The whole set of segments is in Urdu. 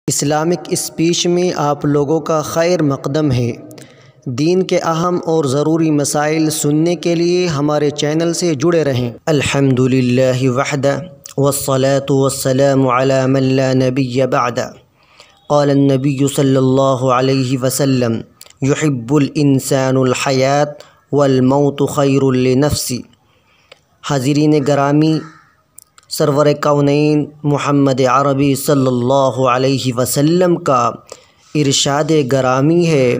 اسلامک اسپیچ میں آپ لوگوں کا خیر مقدم ہے۔ دین کے اہم اور ضروری مسائل سننے کے لیے ہمارے چینل سے جڑے رہیں۔ الحمدللہ وحدہ والصلاة والسلام علی من لا نبی بعدہ۔ قال النبی صلی اللہ علیہ وسلم یحب الانسان الحیات والموت خیر لنفس۔ حاضرین گرامی، سرور کونین محمد عربی صلی اللہ علیہ وسلم کا ارشاد گرامی ہے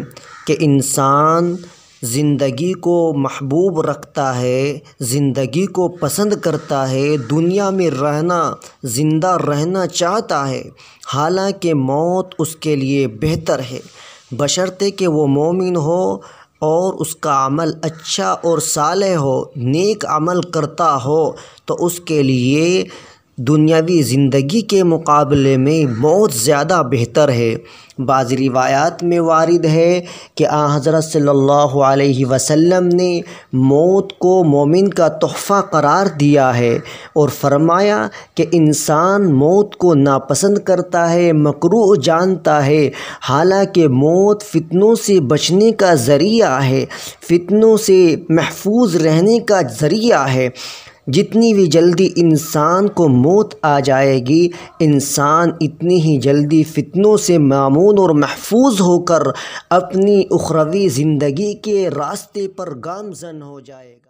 کہ انسان زندگی کو محبوب رکھتا ہے، زندگی کو پسند کرتا ہے، دنیا میں رہنا، زندہ رہنا چاہتا ہے، حالانکہ موت اس کے لیے بہتر ہے، بشرطے کہ وہ مومن ہو اور اس کا عمل اچھا اور صالح ہو، نیک عمل کرتا ہو تو اس کے لیے دنیاوی زندگی کے مقابلے میں موت زیادہ بہتر ہے۔ بعض روایات میں وارد ہے کہ حضرت صلی اللہ علیہ وسلم نے موت کو مومن کا تحفہ قرار دیا ہے اور فرمایا کہ انسان موت کو ناپسند کرتا ہے، مکروہ جانتا ہے، حالانکہ موت فتنوں سے بچنے کا ذریعہ ہے، فتنوں سے محفوظ رہنے کا ذریعہ ہے۔ جتنی بھی جلدی انسان کو موت آ جائے گی، انسان اتنی ہی جلدی فتنوں سے مامون اور محفوظ ہو کر اپنی اخروی زندگی کے راستے پر گامزن ہو جائے گا۔